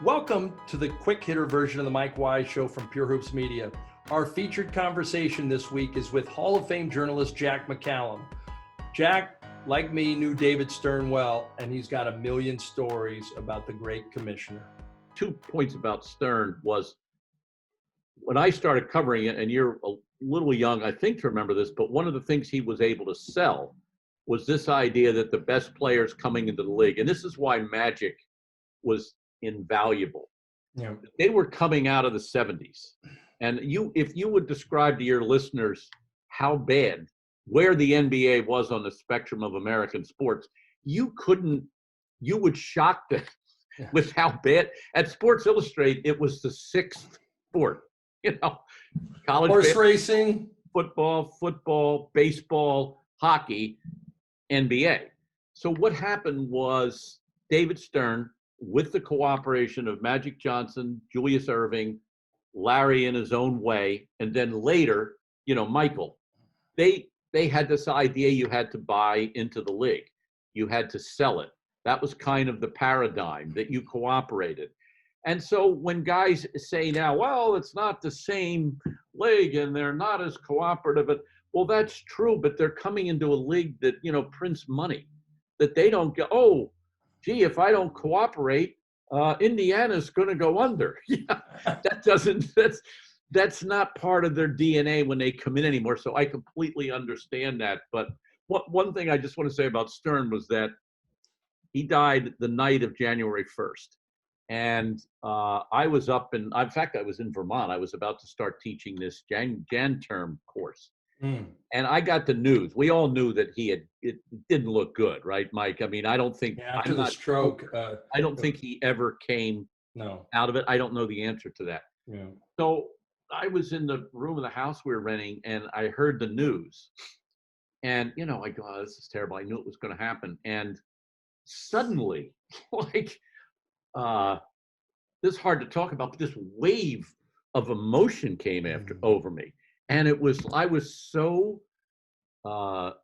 Welcome to the quick hitter version of the Mike Wise Show from Pure Hoops Media. Our featured conversation this week is with Hall of Fame journalist Jack McCallum. Jack, like me, knew David Stern well, and he's got a million stories about the great commissioner. 2 points about Stern was when I started covering it, and you're a little young, I think, to remember this, but one of the things he was able to sell was this idea that the best players coming into the league, and this is why Magic was invaluable. Yeah. They were coming out of the 70s. And if you would describe to your listeners how bad, where the NBA was on the spectrum of American sports, you would shock them with how bad. At Sports Illustrated, it was the sixth sport. College horse racing, football, baseball, hockey, NBA. So what happened was David Stern, with the cooperation of Magic Johnson, Julius Erving, Larry in his own way, and then later, Michael, they had this idea you had to buy into the league. You had to sell it. That was kind of the paradigm, that you cooperated. And so when guys say now, well, it's not the same league and they're not as cooperative, well, that's true, but they're coming into a league that, prints money, that they don't go, oh, gee, if I don't cooperate, Indiana's going to go under. That's not part of their DNA when they come in anymore. So I completely understand that. But one thing I just want to say about Stern was that he died the night of January 1st. And I was in fact, I was in Vermont. I was about to start teaching this Jan term course. And I got the news. We all knew that it didn't look good, right, Mike? I mean, I don't think after the stroke. I don't think he ever came out of it. I don't know the answer to that. Yeah. So I was in the room of the house we were renting, and I heard the news. And, I go, oh, this is terrible. I knew it was going to happen. And suddenly, this is hard to talk about, but this wave of emotion came over me. And I was so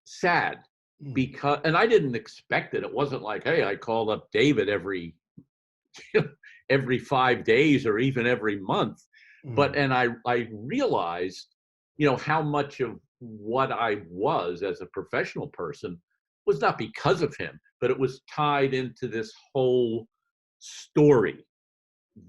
sad because, and I didn't expect it. It wasn't like, hey, I called up David every 5 days or even every month. But, and I realized, how much of what I was as a professional person was not because of him, but it was tied into this whole story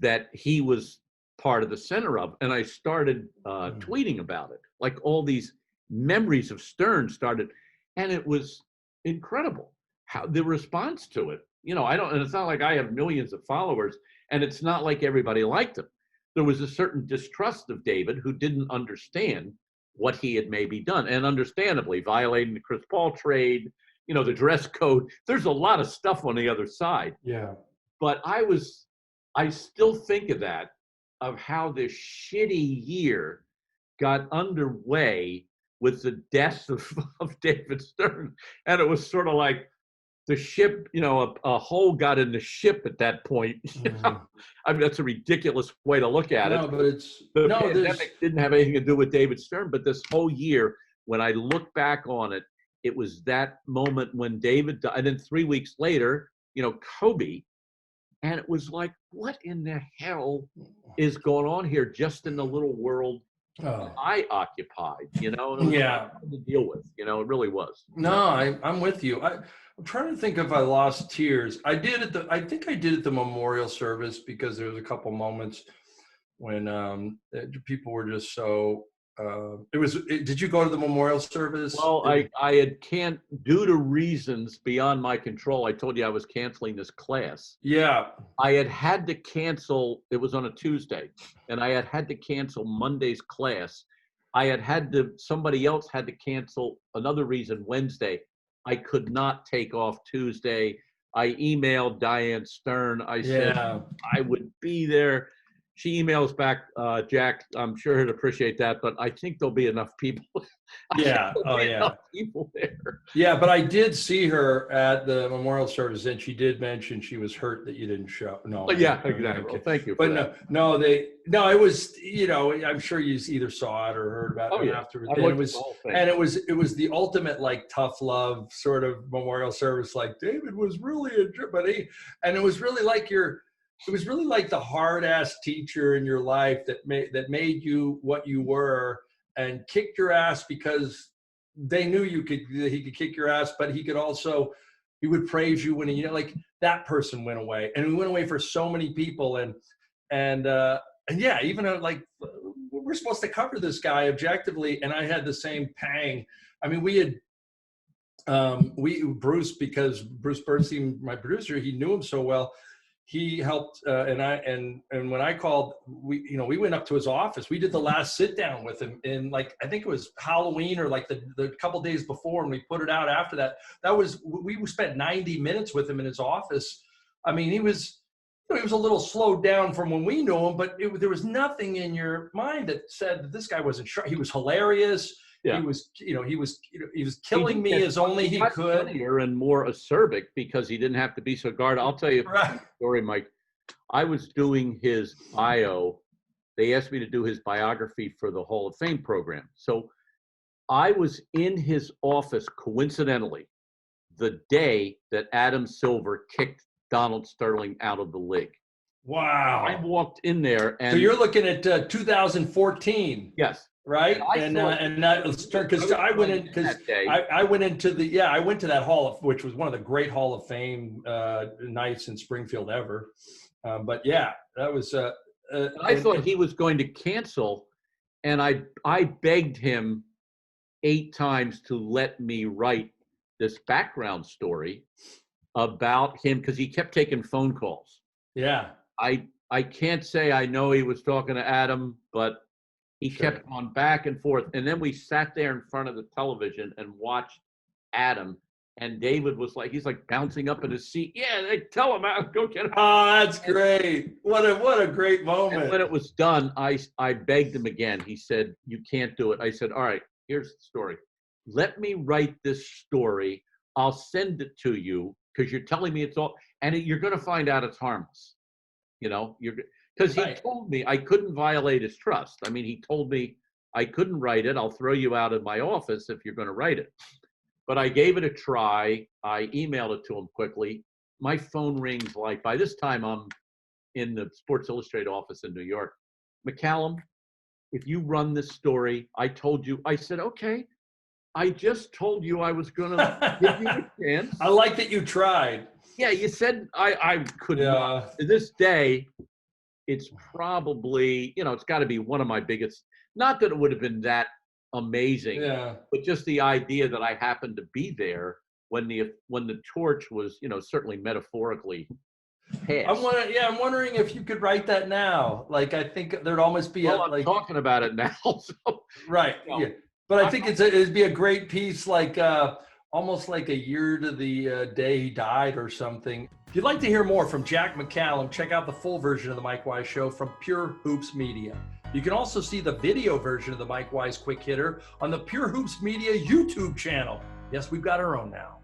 that he was part of the center of. And I started tweeting about it, like all these memories of Stern started, and it was incredible how the response to it. And it's not like I have millions of followers, and it's not like everybody liked him. There was a certain distrust of David who didn't understand what he had maybe done, and understandably violating the Chris Paul trade, the dress code. There's a lot of stuff on the other side. Yeah. But I still think of that, of how this shitty year got underway with the death of David Stern. And it was sort of like the ship, a hole got in the ship at that point. I mean, that's a ridiculous way to look at it. But the pandemic didn't have anything to do with David Stern, but this whole year, when I look back on it, it was that moment when David died. And then 3 weeks later, Kobe. And it was like, what in the hell is going on here just in the little world I occupied, Yeah. To deal with, it really was. No, I'm with you. I'm trying to think if I lost tears. I think I did at the memorial service, because there was a couple moments when people were just so, did you go to the memorial service? Well, I can't, due to reasons beyond my control. I told you I was canceling this class. Yeah. I had to cancel, it was on a Tuesday, and I had to cancel Monday's class. Somebody else had to cancel, another reason, Wednesday. I could not take off Tuesday. I emailed Diane Stern. I said I would be there. She emails back, Jack, I'm sure he'd appreciate that, but I think there'll be enough people. Enough people there. Yeah, but I did see her at the memorial service, and she did mention she was hurt that you didn't show. No. Yeah, exactly. Well, thank you. But it was, I'm sure you either saw it or heard about it afterwards. And it was the ultimate, like, tough love sort of memorial service. Like, David was really and it was really like it was really like the hard ass teacher in your life that made you what you were and kicked your ass because they knew he could kick your ass, but he would praise you when like that person went away, and we went away for so many people, and yeah, even like we're supposed to cover this guy objectively, and I had the same pang. I mean, Bruce, because Bruce Bernstein, my producer, he knew him so well. He helped, and when I called, we went up to his office. We did the last sit down with him in, like, I think it was Halloween or like the couple days before, and we put it out after that. We spent 90 minutes with him in his office. I mean, he was a little slowed down from when we knew him, but there was nothing in your mind that said that this guy wasn't sure. He was hilarious. Yeah. He was killing me as only he could. Funnier and more acerbic because he didn't have to be so guarded. I'll tell you a story, Mike. I was doing his bio. They asked me to do his biography for the Hall of Fame program. So I was in his office coincidentally the day that Adam Silver kicked Donald Sterling out of the league. Wow. I walked in there, and so you're looking at 2014. Yes. Right. And that because I went into I went to that which was one of the great Hall of Fame nights in Springfield ever. But yeah, that was I thought he was going to cancel, and I begged him 8 times to let me write this background story about him because he kept taking phone calls. Yeah. I can't say I know he was talking to Adam, but he kept on back and forth. And then we sat there in front of the television and watched Adam. And David was like, he's like bouncing up in his seat. Yeah, they tell him out, go get him. Oh, that's great. What a great moment. And when it was done, I begged him again. He said, you can't do it. I said, all right, here's the story. Let me write this story. I'll send it to you because you're telling me it's all, and you're going to find out it's harmless. Because he told me I couldn't violate his trust. I mean, he told me I couldn't write it. I'll throw you out of my office if you're going to write it. But I gave it a try. I emailed it to him quickly. My phone rings like, by this time I'm in the Sports Illustrated office in New York. McCallum, if you run this story, I said, okay. I just told you I was going to give you a chance. I like that you tried. Yeah, you said I could not. To this day, it's probably, it's got to be one of my biggest, not that it would have been that amazing, but just the idea that I happened to be there when the torch was, certainly metaphorically passed. I'm wondering if you could write that now. Like, I think there'd almost be I'm talking about it now. So, right. Yeah. But I think it'd be a great piece, like almost like a year to the day he died or something. If you'd like to hear more from Jack McCallum, check out the full version of the Mike Wise Show from Pure Hoops Media. You can also see the video version of the Mike Wise Quick Hitter on the Pure Hoops Media YouTube channel. Yes, we've got our own now.